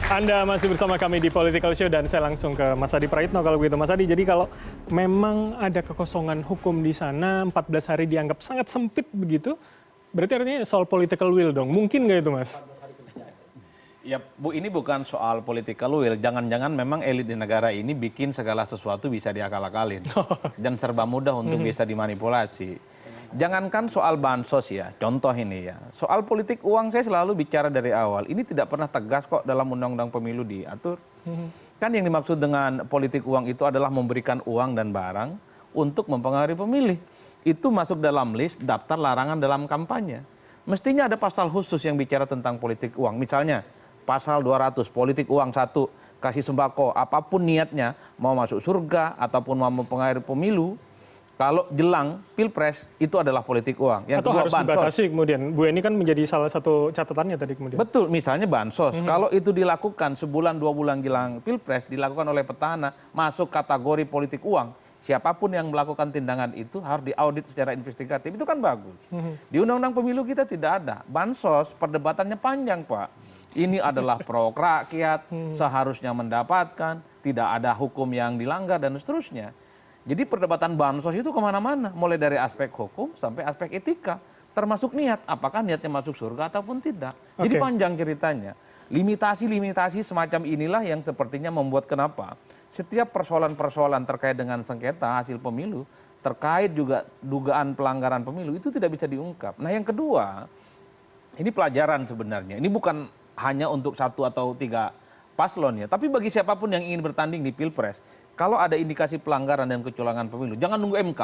Anda masih bersama kami di Political Show dan saya langsung ke Mas Adi Praitno kalau begitu. Mas Adi, jadi kalau memang ada kekosongan hukum di sana, 14 hari dianggap sangat sempit begitu, berarti artinya soal political will dong. Mungkin nggak itu, Mas? Ya, Bu, ini bukan soal political will. Jangan-jangan memang elit di negara ini bikin segala sesuatu bisa diakal-akalin. Dan serba mudah untuk bisa dimanipulasi. Jangankan soal bansos ya, contoh ini ya. Soal politik uang saya selalu bicara dari awal. Ini tidak pernah tegas kok dalam undang-undang pemilu diatur. Kan yang dimaksud dengan politik uang itu adalah memberikan uang dan barang untuk mempengaruhi pemilih. Itu masuk dalam list daftar larangan dalam kampanye. Mestinya ada pasal khusus yang bicara tentang politik uang. Misalnya pasal 200, politik uang 1, kasih sembako, apapun niatnya, mau masuk surga ataupun mau mempengaruhi pemilu, kalau jelang pilpres itu adalah politik uang. Yang atau kedua, harus bansos dibatasi kemudian. Bu, ini kan menjadi salah satu catatannya tadi kemudian. Betul, misalnya bansos. Kalau itu dilakukan sebulan 2 bulan jelang pilpres, dilakukan oleh petahana, masuk kategori politik uang. Siapapun yang melakukan tindakan itu harus diaudit secara investigatif. Itu kan bagus. Di undang-undang pemilu kita tidak ada. Bansos, perdebatannya panjang, Pak. Ini adalah pro rakyat, seharusnya mendapatkan, tidak ada hukum yang dilanggar, dan seterusnya. Jadi perdebatan bansos itu kemana-mana, mulai dari aspek hukum sampai aspek etika, termasuk niat, apakah niatnya masuk surga ataupun tidak. Jadi panjang ceritanya. Limitasi-limitasi semacam inilah yang sepertinya membuat kenapa setiap persoalan-persoalan terkait dengan sengketa hasil pemilu, terkait juga dugaan pelanggaran pemilu, itu tidak bisa diungkap. Nah yang kedua, ini pelajaran sebenarnya. Ini bukan hanya untuk 1 atau 3 paslon ya, tapi bagi siapapun yang ingin bertanding di pilpres, kalau ada indikasi pelanggaran dan kecurangan pemilu, jangan nunggu MK.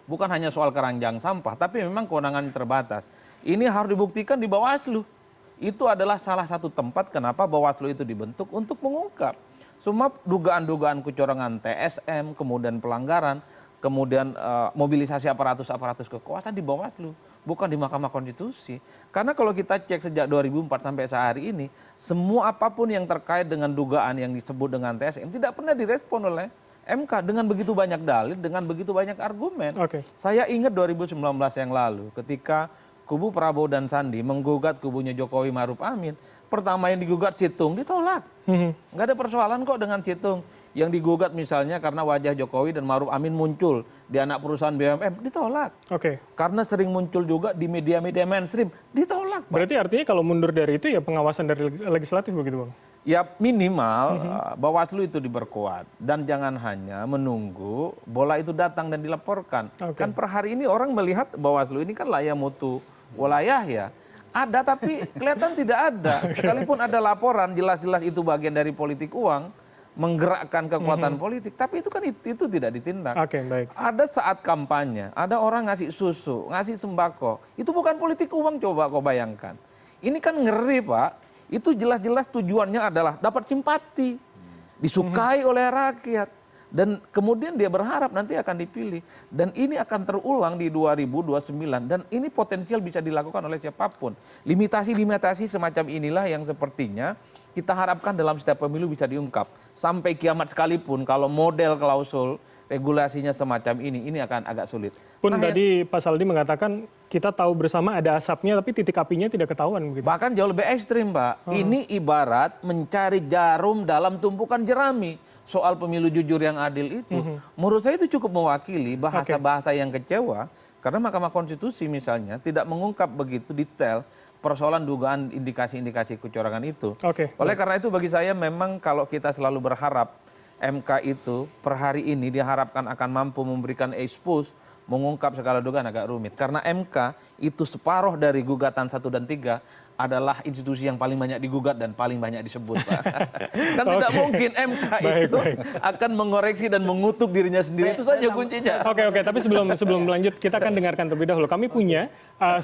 Bukan hanya soal keranjang sampah, tapi memang kewenangannya terbatas. Ini harus dibuktikan di Bawaslu. Itu adalah salah satu tempat kenapa Bawaslu itu dibentuk untuk mengungkap semua dugaan-dugaan kecurangan TSM, kemudian pelanggaran, kemudian mobilisasi aparatus kekuasaan di Bawaslu, bukan di Mahkamah Konstitusi. Karena kalau kita cek sejak 2004 sampai sehari ini, semua apapun yang terkait dengan dugaan yang disebut dengan TSM tidak pernah direspon oleh MK dengan begitu banyak dalil, dengan begitu banyak argumen. Saya ingat 2019 yang lalu ketika kubu Prabowo dan Sandi menggugat kubunya Jokowi Maruf Amin, pertama yang digugat Citung ditolak. Nggak ada persoalan kok dengan Citung. Yang digugat misalnya karena wajah Jokowi dan Maruf Amin muncul di anak perusahaan BUMN, ditolak. Karena sering muncul juga di media-media mainstream, ditolak, Pak. Berarti artinya kalau mundur dari itu ya pengawasan dari legislatif begitu, Bang? Ya minimal Bawaslu itu diperkuat. Dan jangan hanya menunggu bola itu datang dan dilaporkan. Kan per hari ini orang melihat Bawaslu ini kan layak mutu wilayah ya. Ada tapi kelihatan tidak ada. Sekalipun ada laporan jelas-jelas itu bagian dari politik uang, menggerakkan kekuatan politik, tapi itu kan itu tidak ditindak. Ada saat kampanye, ada orang ngasih susu, ngasih sembako, itu bukan politik uang, coba kau bayangkan. Ini kan ngeri, Pak. Itu jelas-jelas tujuannya adalah dapat simpati, disukai oleh rakyat, dan kemudian dia berharap nanti akan dipilih. Dan ini akan terulang di 2029, dan ini potensial bisa dilakukan oleh siapapun. Limitasi-limitasi semacam inilah yang sepertinya kita harapkan dalam setiap pemilu bisa diungkap. Sampai kiamat sekalipun kalau model klausul regulasinya semacam ini akan agak sulit. Pun tadi Pak Saldi mengatakan kita tahu bersama ada asapnya tapi titik apinya tidak ketahuan. Begitu. Bahkan jauh lebih ekstrim, Pak. Ini ibarat mencari jarum dalam tumpukan jerami. Soal pemilu jujur yang adil itu, menurut saya itu cukup mewakili bahasa-bahasa yang kecewa. Karena Mahkamah Konstitusi misalnya tidak mengungkap begitu detail persoalan dugaan indikasi-indikasi kecurangan itu. Oleh karena itu bagi saya memang kalau kita selalu berharap MK itu per hari ini diharapkan akan mampu memberikan expose, mengungkap segala dugaan agak rumit. Karena MK itu separuh dari gugatan 1 dan 3 adalah institusi yang paling banyak digugat dan paling banyak disebut, Pak. Kan tidak mungkin MK itu akan mengoreksi dan mengutuk dirinya sendiri. Itu saja kuncinya. Oke. Tapi sebelum lanjut, kita akan dengarkan terlebih dahulu. Kami punya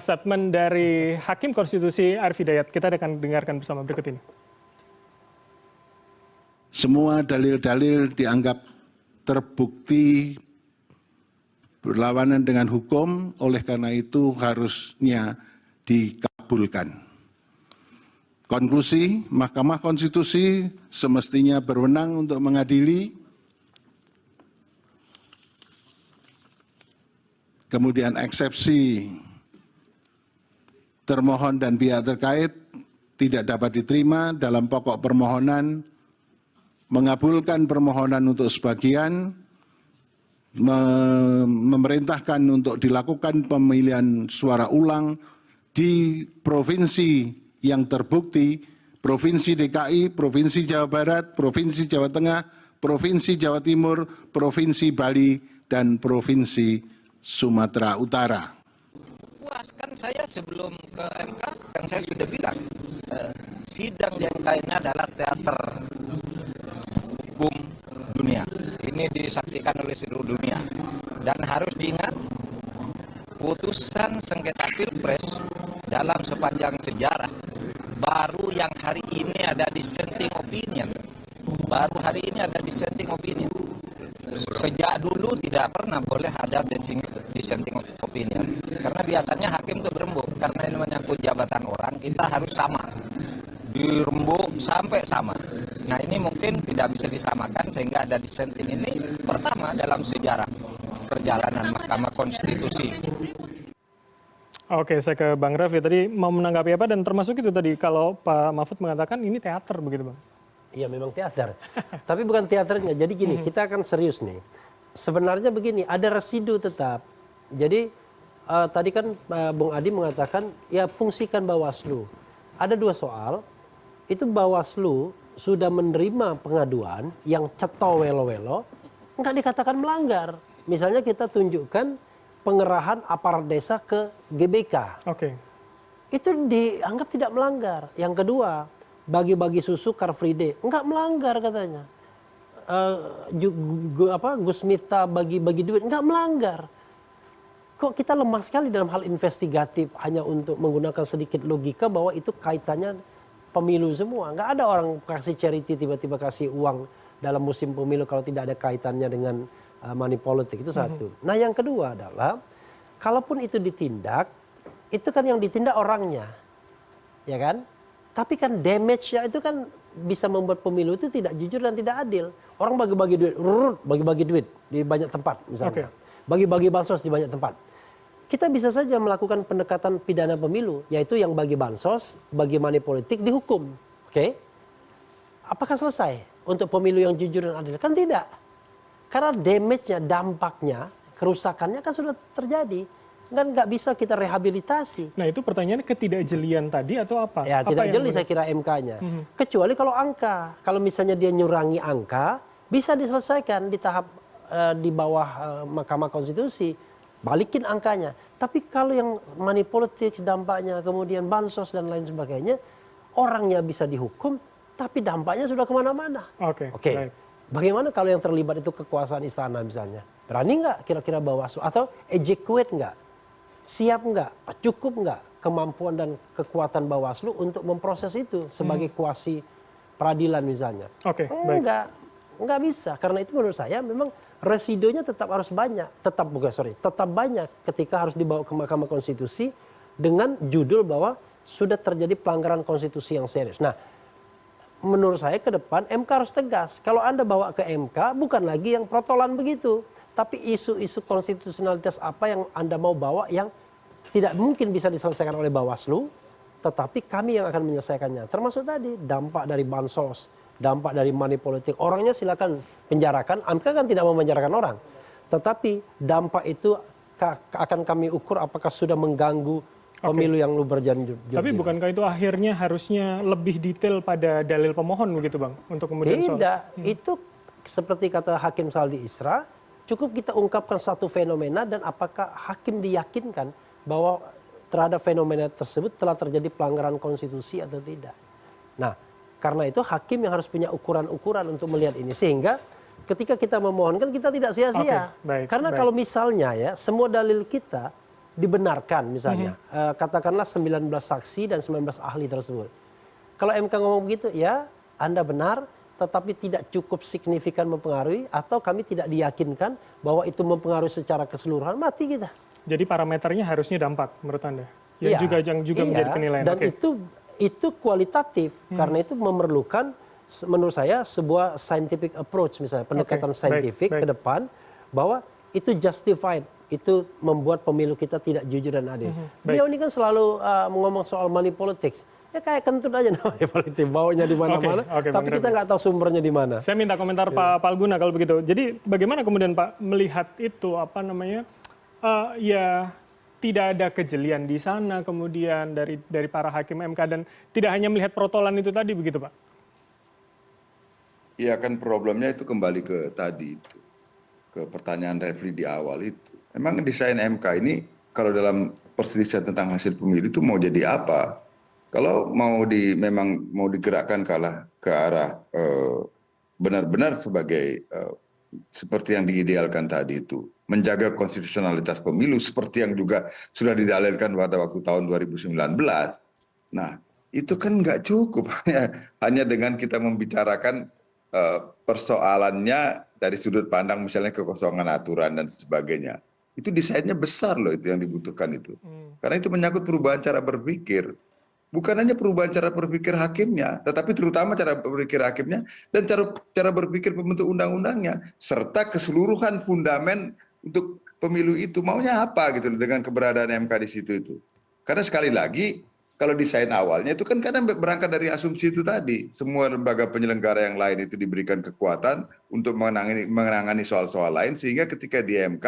statement dari Hakim Konstitusi Arief Hidayat. Kita akan dengarkan bersama berikut ini. Semua dalil-dalil dianggap terbukti berlawanan dengan hukum, oleh karena itu harusnya dikabulkan. Konklusi, Mahkamah Konstitusi semestinya berwenang untuk mengadili, kemudian eksepsi termohon dan pihak terkait tidak dapat diterima dalam pokok permohonan, mengabulkan permohonan untuk sebagian, memerintahkan untuk dilakukan pemilihan suara ulang di provinsi yang terbukti, Provinsi DKI, Provinsi Jawa Barat, Provinsi Jawa Tengah, Provinsi Jawa Timur, Provinsi Bali, dan Provinsi Sumatera Utara. Puas kan saya sebelum ke MK, kan saya sudah bilang, sidang di MK ini adalah teater hukum dunia. Ini disaksikan oleh seluruh dunia. Dan harus diingat, putusan sengketa Pilpres dalam sepanjang sejarah, baru yang hari ini ada dissenting opinion. Baru hari ini ada dissenting opinion. Sejak dulu tidak pernah boleh ada dissenting opinion. Karena biasanya hakim itu berembuk. Karena ini menyangkut jabatan orang, kita harus sama. Dirembuk sampai sama. Nah ini mungkin tidak bisa disamakan sehingga ada dissenting. Ini pertama dalam sejarah perjalanan Mahkamah Konstitusi. Oke, saya ke Bang Raffi. Tadi mau menanggapi apa dan termasuk itu tadi kalau Pak Mahfud mengatakan ini teater begitu Bang? Iya memang teater. Tapi bukan teaternya. Jadi gini, kita akan serius nih. Sebenarnya begini, ada residu tetap. Jadi tadi kan Bung Adi mengatakan ya fungsikan Bawaslu. Ada dua soal. Itu Bawaslu sudah menerima pengaduan yang ceto welo-welo, nggak dikatakan melanggar. Misalnya kita tunjukkan pengerahan aparat desa ke GBK. Oke. Itu dianggap tidak melanggar. Yang kedua, bagi-bagi susu Car Free Day, enggak melanggar katanya. Gus Miftah bagi-bagi duit, enggak melanggar. Kok kita lemah sekali dalam hal investigatif hanya untuk menggunakan sedikit logika bahwa itu kaitannya pemilu semua. Enggak ada orang kasih charity tiba-tiba kasih uang dalam musim pemilu kalau tidak ada kaitannya dengan money politik, itu satu. Nah yang kedua adalah, kalaupun itu ditindak, itu kan yang ditindak orangnya. Ya kan? Tapi kan damage-nya itu kan bisa membuat pemilu itu tidak jujur dan tidak adil. Orang bagi-bagi duit di banyak tempat misalnya. Bagi-bagi bansos di banyak tempat. Kita bisa saja melakukan pendekatan pidana pemilu, yaitu yang bagi bansos, bagi money politik dihukum. Oke? Apakah selesai untuk pemilu yang jujur dan adil? Kan tidak. Karena damage-nya, dampaknya, kerusakannya kan sudah terjadi. Kan nggak bisa kita rehabilitasi. Nah itu pertanyaannya ketidakjelian tadi atau apa? Ya tidak jeli saya kira MK-nya. Kecuali kalau angka. Kalau misalnya dia nyurangi angka, bisa diselesaikan di tahap di bawah Mahkamah Konstitusi. Balikin angkanya. Tapi kalau yang money politics dampaknya, kemudian bansos dan lain sebagainya, orangnya bisa dihukum, tapi dampaknya sudah kemana-mana. Oke. Baik. Bagaimana kalau yang terlibat itu kekuasaan istana misalnya? Berani nggak kira-kira Bawaslu? Atau execute nggak? Siap nggak? Cukup nggak kemampuan dan kekuatan Bawaslu untuk memproses itu sebagai kuasi peradilan misalnya? Nggak bisa. Karena itu menurut saya memang residunya tetap harus banyak. Tetap banyak ketika harus dibawa ke Mahkamah Konstitusi dengan judul bahwa sudah terjadi pelanggaran konstitusi yang serius. Nah, menurut saya ke depan MK harus tegas. Kalau Anda bawa ke MK bukan lagi yang protolan begitu. Tapi isu-isu konstitusionalitas apa yang Anda mau bawa yang tidak mungkin bisa diselesaikan oleh Bawaslu. Tetapi kami yang akan menyelesaikannya. Termasuk tadi dampak dari bansos, dampak dari money politik. Orangnya silakan penjarakan. MK kan tidak mau menjarakan orang. Tetapi dampak itu akan kami ukur apakah sudah mengganggu pemilu yang lu berjanji. Tapi bukankah itu akhirnya harusnya lebih detail pada dalil pemohon begitu Bang? Untuk kemudian tidak, itu seperti kata Hakim Saldi Isra, cukup kita ungkapkan satu fenomena dan apakah hakim diyakinkan bahwa terhadap fenomena tersebut telah terjadi pelanggaran konstitusi atau tidak. Nah, karena itu hakim yang harus punya ukuran-ukuran untuk melihat ini. Sehingga ketika kita memohonkan kita tidak sia-sia. Karena kalau misalnya ya semua dalil kita dibenarkan misalnya, katakanlah 19 saksi dan 19 ahli tersebut. Kalau MK ngomong begitu, ya Anda benar, tetapi tidak cukup signifikan mempengaruhi, atau kami tidak diyakinkan bahwa itu mempengaruhi secara keseluruhan, mati kita. Jadi parameternya harusnya dampak menurut Anda? Yang juga menjadi penilaian? Dan itu kualitatif, karena itu memerlukan, menurut saya, sebuah scientific approach misalnya, pendekatan saintifik ke depan, bahwa itu justified. Itu membuat pemilu kita tidak jujur dan adil. Beliau ini kan selalu ngomong soal money politics. Ya kayak kentut aja namanya politik, baunya di mana-mana, Oke, tapi Bang kita Refli. nggak tahu sumbernya di mana. Saya minta komentar Pak Palguna kalau begitu. Jadi bagaimana kemudian Pak melihat itu apa namanya ya tidak ada kejelian di sana kemudian dari para hakim MK dan tidak hanya melihat protolan itu tadi begitu Pak? Iya kan problemnya itu kembali ke tadi itu, ke pertanyaan Refli di awal itu. Memang desain MK ini kalau dalam perselisihan tentang hasil pemilu itu mau jadi apa? Kalau memang mau digerakkan ke arah benar-benar sebagai seperti yang diidealkan tadi itu, menjaga konstitusionalitas pemilu seperti yang juga sudah didalilkan pada waktu tahun 2019. Nah, itu kan nggak cukup hanya dengan kita membicarakan persoalannya dari sudut pandang misalnya kekosongan aturan dan sebagainya. Itu desainnya besar loh itu yang dibutuhkan itu. Karena itu menyangkut perubahan cara berpikir. Bukan hanya perubahan cara berpikir hakimnya, tetapi terutama cara berpikir hakimnya dan cara berpikir pembentuk undang-undangnya serta keseluruhan fundamen untuk pemilu itu maunya apa gitu dengan keberadaan MK di situ itu. Karena sekali lagi kalau desain awalnya itu kan kadang berangkat dari asumsi itu tadi, semua lembaga penyelenggara yang lain itu diberikan kekuatan untuk menangani soal-soal lain sehingga ketika di MK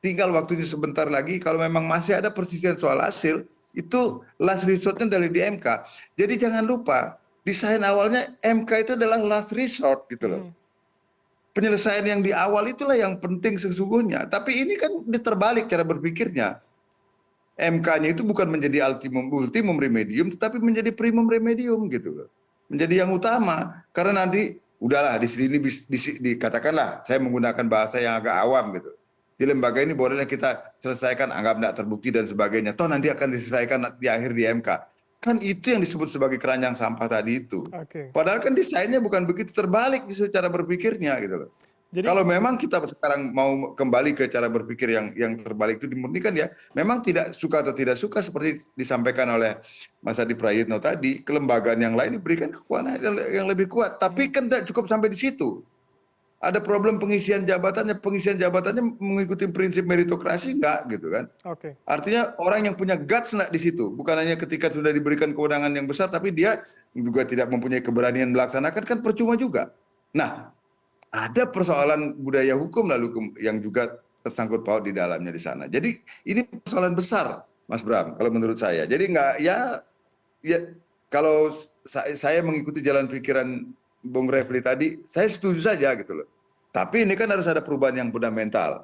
tinggal waktunya sebentar lagi kalau memang masih ada persisian soal hasil itu last resortnya dari di MK. Jadi jangan lupa desain awalnya MK itu adalah last resort gitu loh. Penyelesaian yang di awal itulah yang penting sesungguhnya. Tapi ini kan diterbalik cara berpikirnya. MK-nya itu bukan menjadi ultimum remedium, tetapi menjadi primum remedium gitu loh. Menjadi yang utama. Karena nanti udahlah di sini dikatakanlah saya menggunakan bahasa yang agak awam gitu. Di lembaga ini bolehlah kita selesaikan anggap tidak terbukti dan sebagainya. Toh nanti akan diselesaikan di akhir di MK. Kan itu yang disebut sebagai keranjang sampah tadi itu. Padahal kan desainnya bukan begitu, terbalik cara berpikirnya gitu loh. Jadi, kalau memang kita sekarang mau kembali ke cara berpikir yang terbalik itu dimurnikan ya, memang tidak suka atau tidak suka seperti disampaikan oleh Mas Adi Prayitno tadi, kelembagaan yang lain diberikan kekuatan yang lebih kuat. Tapi kan tidak cukup sampai di situ. Ada problem pengisian jabatannya mengikuti prinsip meritokrasi enggak gitu kan. Artinya orang yang punya guts enggak di situ, bukan hanya ketika sudah diberikan kewenangan yang besar tapi dia juga tidak mempunyai keberanian melaksanakan kan percuma juga. Nah, ada persoalan budaya hukum lalu yang juga tersangkut paut di dalamnya di sana. Jadi ini persoalan besar, Mas Bram, kalau menurut saya. Jadi enggak ya kalau saya mengikuti jalan pikiran Bung Refli tadi, saya setuju saja gitu loh. Tapi ini kan harus ada perubahan yang fundamental.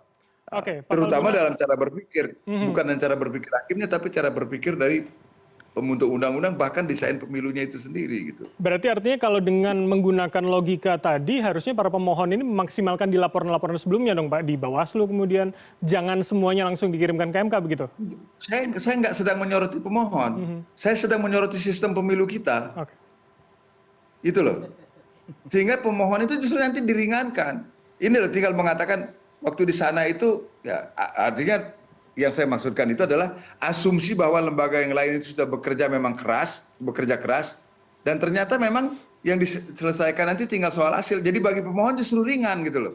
Terutama dalam cara berpikir, bukan dalam cara berpikir hakimnya, tapi cara berpikir dari pembentuk undang-undang bahkan desain pemilunya itu sendiri gitu. Berarti artinya kalau dengan menggunakan logika tadi harusnya para pemohon ini memaksimalkan di laporan-laporan sebelumnya dong Pak, di Bawaslu kemudian jangan semuanya langsung dikirimkan ke MK begitu? Saya nggak sedang menyoroti pemohon, saya sedang menyoroti sistem pemilu kita. Itu loh. Sehingga pemohon itu justru nanti diringankan. Ini loh tinggal mengatakan waktu di sana itu ya artinya yang saya maksudkan itu adalah asumsi bahwa lembaga yang lain itu sudah bekerja keras dan ternyata memang yang diselesaikan nanti tinggal soal hasil. Jadi bagi pemohon justru ringan gitu loh.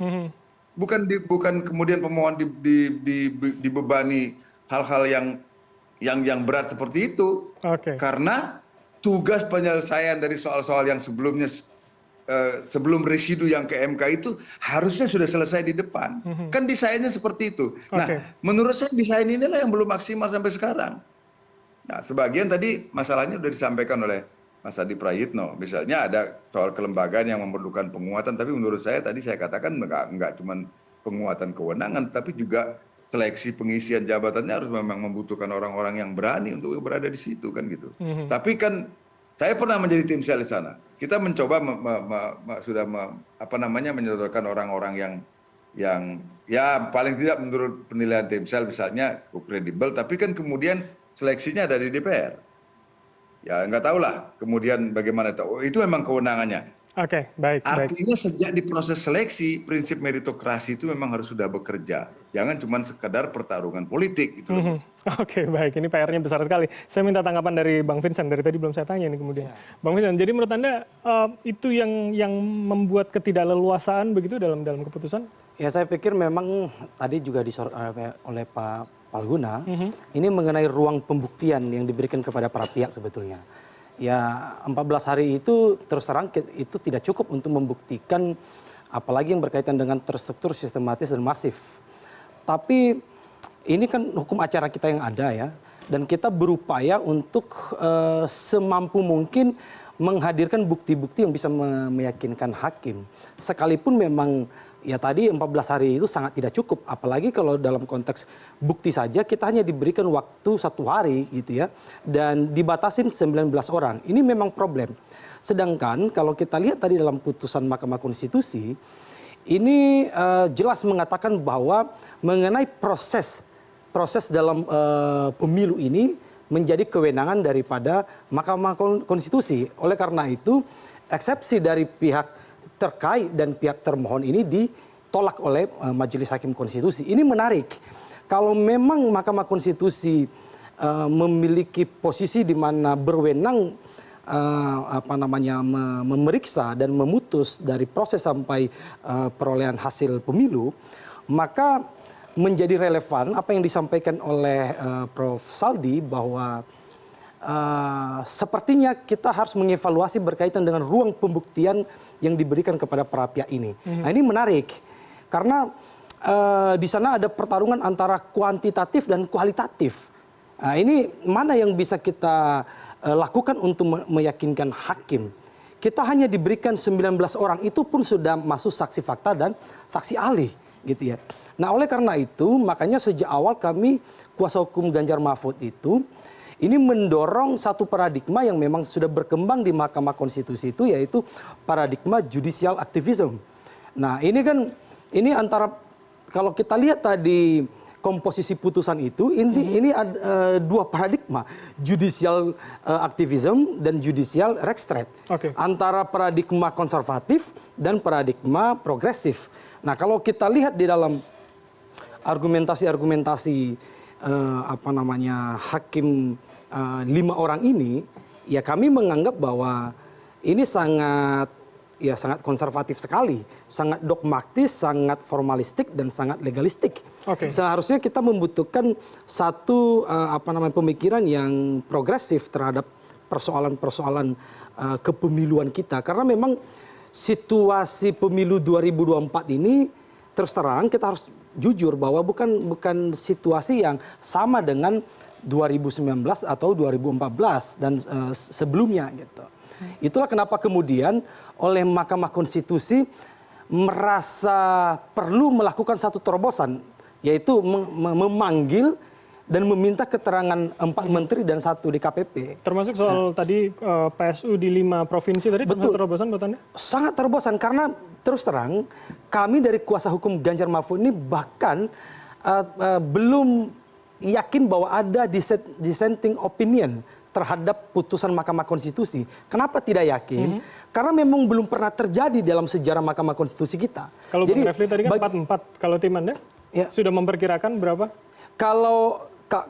Bukan kemudian pemohon dibebani hal-hal yang berat seperti itu. Karena tugas penyelesaian dari soal-soal yang sebelumnya sebelum residu yang ke MK itu harusnya sudah selesai di depan. Kan desainnya seperti itu. Nah, menurut saya desain inilah yang belum maksimal sampai sekarang. Nah, sebagian tadi masalahnya sudah disampaikan oleh Mas Adi Prayitno. Misalnya ada soal kelembagaan yang memerlukan penguatan, tapi menurut saya tadi saya katakan enggak cuma penguatan kewenangan, tapi juga seleksi pengisian jabatannya harus memang membutuhkan orang-orang yang berani untuk berada di situ kan gitu. Tapi kan saya pernah menjadi tim sel di sana. Kita mencoba menyodorkan orang-orang yang ya paling tidak menurut penilaian tim sel misalnya kredibel, tapi kan kemudian seleksinya dari DPR. Ya nggak tahu lah kemudian bagaimana itu memang kewenangannya. Artinya sejak di proses seleksi prinsip meritokrasi itu memang harus sudah bekerja. Jangan cuma sekedar pertarungan politik gitu. Baik, ini PR-nya besar sekali. Saya minta tanggapan dari Bang Vincent, dari tadi belum saya tanya ini kemudian. Bang Vincent, jadi menurut Anda itu yang membuat ketidakleluasaan begitu dalam keputusan? Ya saya pikir memang tadi juga disorot oleh Pak Palguna, ini mengenai ruang pembuktian yang diberikan kepada para pihak sebetulnya. ya 14 hari itu terus terang itu tidak cukup untuk membuktikan apalagi yang berkaitan dengan terstruktur, sistematis dan masif. Tapi ini kan hukum acara kita yang ada ya, dan kita berupaya untuk semampu mungkin menghadirkan bukti-bukti yang bisa meyakinkan hakim. Sekalipun memang ya tadi 14 hari itu sangat tidak cukup, apalagi kalau dalam konteks bukti saja kita hanya diberikan waktu 1 hari gitu ya, dan dibatasin 19 orang. Ini memang problem. Sedangkan kalau kita lihat tadi dalam putusan Mahkamah Konstitusi, ini jelas mengatakan bahwa mengenai proses dalam pemilu ini menjadi kewenangan daripada Mahkamah Konstitusi. Oleh karena itu, eksepsi dari pihak terkait dan pihak termohon ini ditolak oleh Majelis Hakim Konstitusi. Ini menarik. Kalau memang Mahkamah Konstitusi memiliki posisi di mana berwenang memeriksa dan memutus dari proses sampai perolehan hasil pemilu, maka menjadi relevan apa yang disampaikan oleh Prof. Saldi bahwa sepertinya kita harus mengevaluasi berkaitan dengan ruang pembuktian yang diberikan kepada para pihak ini. Nah, ini menarik karena di sana ada pertarungan antara kuantitatif dan kualitatif. Nah, ini mana yang bisa kita lakukan untuk meyakinkan hakim? Kita hanya diberikan 19 orang, itu pun sudah masuk saksi fakta dan saksi ahli gitu ya. Nah, oleh karena itu makanya sejak awal kami kuasa hukum Ganjar Mahfud itu ini mendorong satu paradigma yang memang sudah berkembang di Mahkamah Konstitusi itu, yaitu paradigma judicial activism. Nah, ini antara kalau kita lihat tadi komposisi putusan itu ini ada 2 paradigma, judicial activism dan judicial restraint. Antara paradigma konservatif dan paradigma progresif. Nah, kalau kita lihat di dalam argumentasi hakim 5 orang ini, ya kami menganggap bahwa ini sangat konservatif sekali, sangat dogmatis, sangat formalistik dan sangat legalistik. Seharusnya kita membutuhkan satu pemikiran yang progresif terhadap persoalan-persoalan kepemiluan kita, karena memang situasi pemilu 2024 ini terus terang kita harus jujur bahwa bukan situasi yang sama dengan 2019 atau 2014 dan sebelumnya gitu. Itulah kenapa kemudian oleh Mahkamah Konstitusi merasa perlu melakukan satu terobosan, yaitu memanggil dan meminta keterangan 4 menteri dan 1 DKPP. Termasuk soal tadi PSU di 5 provinsi tadi. Betul. Terobosan buat Anda? Sangat terobosan karena terus terang kami dari kuasa hukum Ganjar Mahfud ini bahkan belum yakin bahwa ada dissenting opinion terhadap putusan Mahkamah Konstitusi. Kenapa tidak yakin? Karena memang belum pernah terjadi dalam sejarah Mahkamah Konstitusi kita. Kalau Bang Refli tadi kan 4-4. Kalau tim Anda sudah memperkirakan berapa?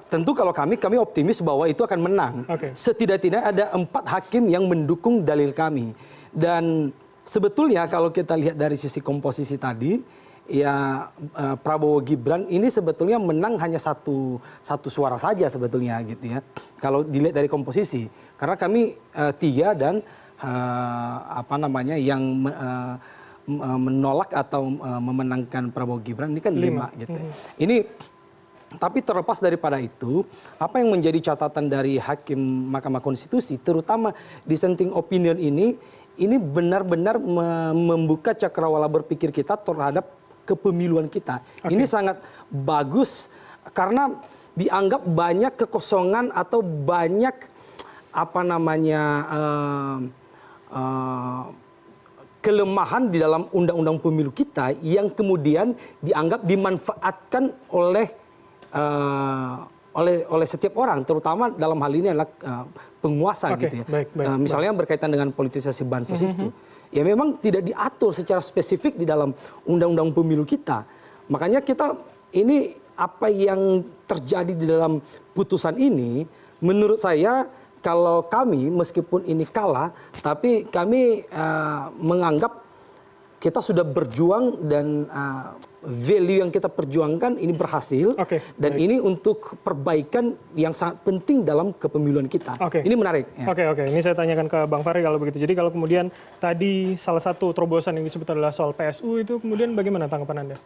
Tentu kalau kami optimis bahwa itu akan menang. Setidak-tidaknya ada 4 hakim yang mendukung dalil kami. Dan sebetulnya kalau kita lihat dari sisi komposisi tadi, ya Prabowo Gibran ini sebetulnya menang hanya satu suara saja sebetulnya gitu ya. Kalau dilihat dari komposisi, karena kami 3 dan yang menolak atau memenangkan Prabowo Gibran ini kan 5 gitu. Ini tapi terlepas daripada itu, apa yang menjadi catatan dari hakim Mahkamah Konstitusi, terutama dissenting opinion ini benar-benar membuka cakrawala berpikir kita terhadap kepemiluan kita. Ini sangat bagus karena dianggap banyak kekosongan atau banyak kelemahan di dalam undang-undang pemilu kita yang kemudian dianggap dimanfaatkan oleh setiap orang, terutama dalam hal ini adalah penguasa gitu ya. Misalnya berkaitan dengan politisasi bansos itu. Ya memang tidak diatur secara spesifik di dalam undang-undang pemilu kita. Makanya ini apa yang terjadi di dalam putusan ini, menurut saya kalau kami meskipun ini kalah, tapi kami menganggap kita sudah berjuang dan value yang kita perjuangkan ini berhasil. Dan ini untuk perbaikan yang sangat penting dalam kepemiluan kita. Ini menarik. Oke. Ini saya tanyakan ke Bang Fahri kalau begitu. Jadi kalau kemudian tadi salah satu terobosan yang disebut adalah soal PSU itu kemudian bagaimana tanggapan Anda?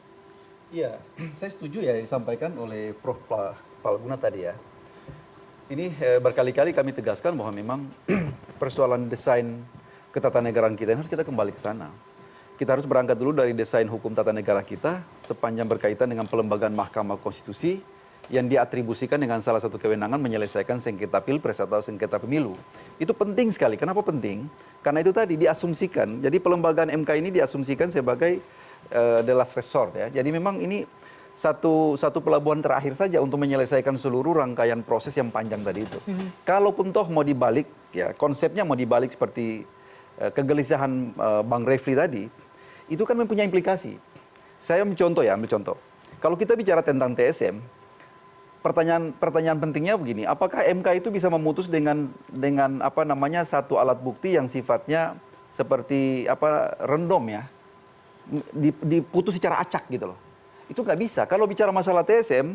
Iya, saya setuju ya yang disampaikan oleh Prof. Palguna tadi ya. Ini berkali-kali kami tegaskan bahwa memang persoalan desain ketatanegaraan kita harus kita kembali ke sana. Kita harus berangkat dulu dari desain hukum tata negara kita sepanjang berkaitan dengan pelembagaan Mahkamah Konstitusi yang diatribusikan dengan salah satu kewenangan menyelesaikan sengketa pilpres atau sengketa pemilu. Itu penting sekali. Kenapa penting? Karena itu tadi diasumsikan. Jadi pelembagaan MK ini diasumsikan sebagai the last resort ya. Jadi memang ini satu pelabuhan terakhir saja untuk menyelesaikan seluruh rangkaian proses yang panjang tadi itu. Kalaupun toh mau dibalik ya, konsepnya mau dibalik seperti kegelisahan Bang Refli tadi, itu kan mempunyai implikasi. Saya ambil contoh. Kalau kita bicara tentang TSM, pertanyaan pentingnya begini, apakah MK itu bisa memutus dengan apa namanya satu alat bukti yang sifatnya seperti random ya, diputus secara acak gitu loh. Itu nggak bisa. Kalau bicara masalah TSM,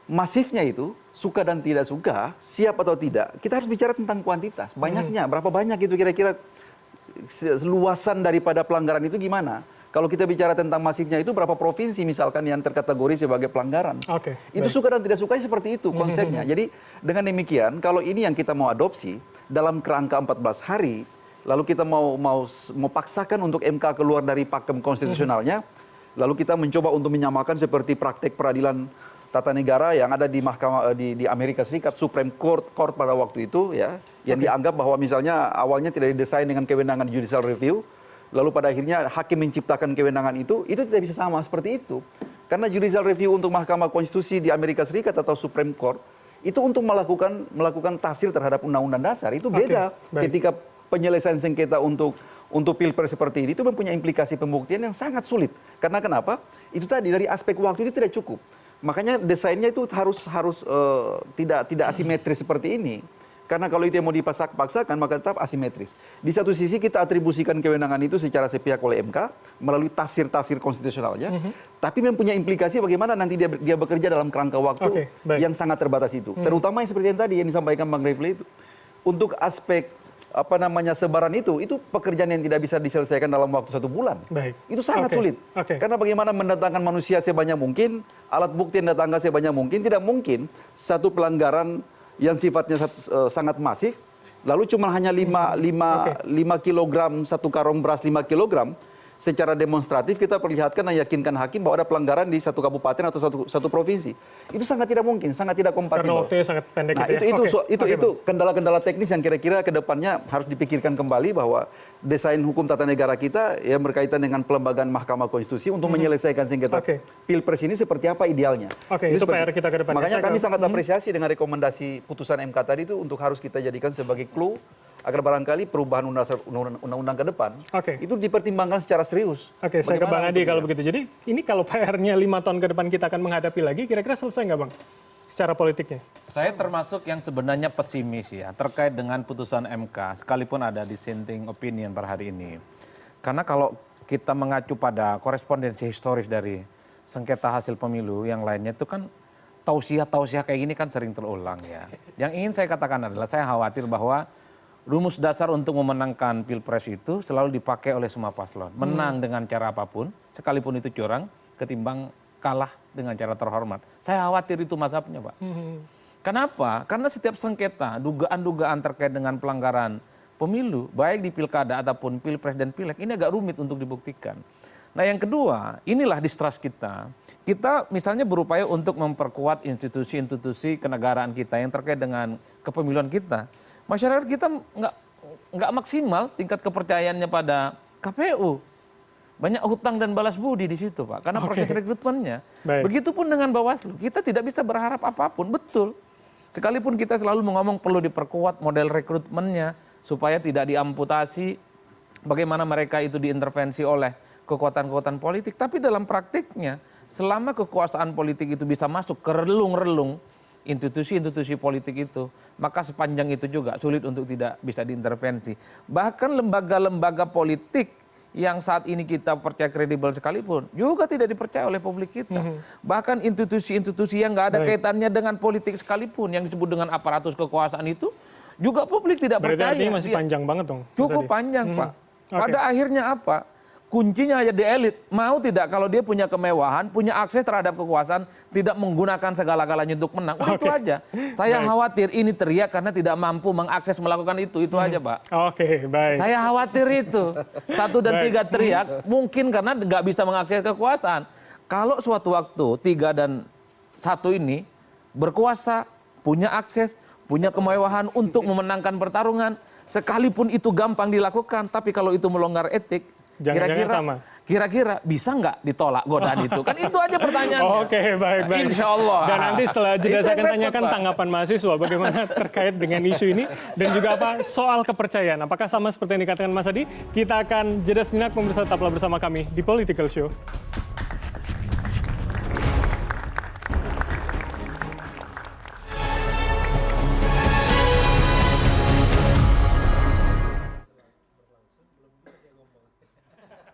masifnya itu, suka dan tidak suka, siap atau tidak, kita harus bicara tentang kuantitas. Banyaknya, berapa banyak itu kira-kira luasan daripada pelanggaran itu gimana? Kalau kita bicara tentang masifnya itu, berapa provinsi misalkan yang terkategori sebagai pelanggaran. Itu suka dan tidak suka seperti itu konsepnya. Jadi dengan demikian, kalau ini yang kita mau adopsi dalam kerangka 14 hari, lalu kita mau paksakan untuk MK keluar dari pakem konstitusionalnya, lalu kita mencoba untuk menyamakan seperti praktek peradilan tata negara yang ada di mahkamah di Amerika Serikat, Supreme Court pada waktu itu ya, yang dianggap bahwa misalnya awalnya tidak didesain dengan kewenangan judicial review, lalu pada akhirnya hakim menciptakan kewenangan itu tidak bisa sama seperti itu. Karena judicial review untuk Mahkamah Konstitusi di Amerika Serikat atau Supreme Court itu untuk melakukan tafsir terhadap undang-undang dasar, itu beda. Ketika penyelesaian sengketa untuk pilpres seperti ini itu mempunyai implikasi pembuktian yang sangat sulit. Karena kenapa? Itu tadi dari aspek waktu itu tidak cukup. Makanya desainnya itu harus tidak asimetris seperti ini. Karena kalau itu yang mau dipaksakan maka tetap asimetris. Di satu sisi kita atribusikan kewenangan itu secara sepihak oleh MK melalui tafsir-tafsir konstitusionalnya, tapi mempunyai implikasi bagaimana nanti dia bekerja dalam kerangka waktu yang sangat terbatas itu. Terutama yang seperti yang tadi yang disampaikan Bang Refli itu. Untuk aspek sebaran itu pekerjaan yang tidak bisa diselesaikan dalam waktu 1 bulan. Itu sangat sulit. Karena bagaimana mendatangkan manusia sebanyak mungkin, alat bukti yang datangkan sebanyak mungkin, tidak mungkin satu pelanggaran yang sifatnya sangat masif, lalu cuma hanya 5 kilogram, satu karung beras 5 kilogram, secara demonstratif kita perlihatkan dan yakinkan hakim bahwa ada pelanggaran di satu kabupaten atau satu provinsi. Itu sangat tidak mungkin, sangat tidak kompatibel. Karena waktunya sangat pendek. Nah, itu kendala-kendala teknis yang kira-kira ke depannya harus dipikirkan kembali bahwa desain hukum tata negara kita yang berkaitan dengan pelembagaan Mahkamah Konstitusi untuk menyelesaikan sengketa pilpres ini seperti apa idealnya. Itu PR kita ke depannya. Makanya kami sangat apresiasi dengan rekomendasi putusan MK tadi itu untuk harus kita jadikan sebagai clue agar barangkali perubahan undang-undang ke depan itu dipertimbangkan secara serius. Saya ke Bang Adi kalau begitu. Jadi ini kalau PR-nya 5 tahun ke depan kita akan menghadapi lagi, kira-kira selesai nggak Bang? Secara politiknya. Saya termasuk yang sebenarnya pesimis ya terkait dengan putusan MK, sekalipun ada dissenting opinion per hari ini. Karena kalau kita mengacu pada korespondensi historis dari sengketa hasil pemilu yang lainnya itu kan tausiah kayak gini kan sering terulang ya. Yang ingin saya katakan adalah saya khawatir bahwa rumus dasar untuk memenangkan pilpres itu selalu dipakai oleh semua paslon. Menang dengan cara apapun, sekalipun itu curang, ketimbang kalah dengan cara terhormat. Saya khawatir itu mazhabnya, Pak. Kenapa? Karena setiap sengketa, dugaan-dugaan terkait dengan pelanggaran pemilu, baik di pilkada ataupun pilpres dan pileg, ini agak rumit untuk dibuktikan. Nah yang kedua, inilah distrust kita. Kita misalnya berupaya untuk memperkuat institusi-institusi kenegaraan kita yang terkait dengan kepemiluan kita. Masyarakat kita nggak maksimal tingkat kepercayaannya pada KPU. Banyak hutang dan balas budi di situ, Pak. Karena proses rekrutmennya. Begitupun dengan Bawaslu. Kita tidak bisa berharap apapun. Betul. Sekalipun kita selalu ngomong perlu diperkuat model rekrutmennya supaya tidak diamputasi bagaimana mereka itu diintervensi oleh kekuatan-kekuatan politik. Tapi dalam praktiknya, selama kekuasaan politik itu bisa masuk ke relung-relung institusi-institusi politik itu, maka sepanjang itu juga sulit untuk tidak bisa diintervensi. Bahkan lembaga-lembaga politik yang saat ini kita percaya kredibel sekalipun juga tidak dipercaya oleh publik kita. Bahkan institusi-institusi yang nggak ada kaitannya dengan politik sekalipun yang disebut dengan aparatus kekuasaan itu juga publik tidak Berarti percaya. artinya masih panjang banget dong. Mas Cukup Adi? panjang, Pak. Pada akhirnya apa? Kuncinya hanya di elit. Mau tidak kalau dia punya kemewahan, punya akses terhadap kekuasaan, tidak menggunakan segala-galanya untuk menang. Udah itu aja. Saya khawatir ini teriak karena tidak mampu mengakses melakukan itu. Itu aja, Pak. Oke, baik. Saya khawatir itu. 1 dan 3 teriak, mungkin karena nggak bisa mengakses kekuasaan. Kalau suatu waktu 3 dan 1 ini berkuasa, punya akses, punya kemewahan untuk memenangkan pertarungan, sekalipun itu gampang dilakukan, tapi kalau itu melanggar etik, Jangan-jangan sama. kira-kira bisa nggak ditolak godaan itu? Kan itu aja pertanyaannya. Oke, baik. Insya Allah. Dan nanti setelah jeda Itu saya yang akan repot, tanyakan Pak. tanggapan mahasiswa bagaimana terkait dengan isu ini dan juga apa soal kepercayaan. Apakah sama seperti yang dikatakan Mas Adi? Kita akan jeda sejenak, pemirsa, tetaplah bersama kami di Political Show.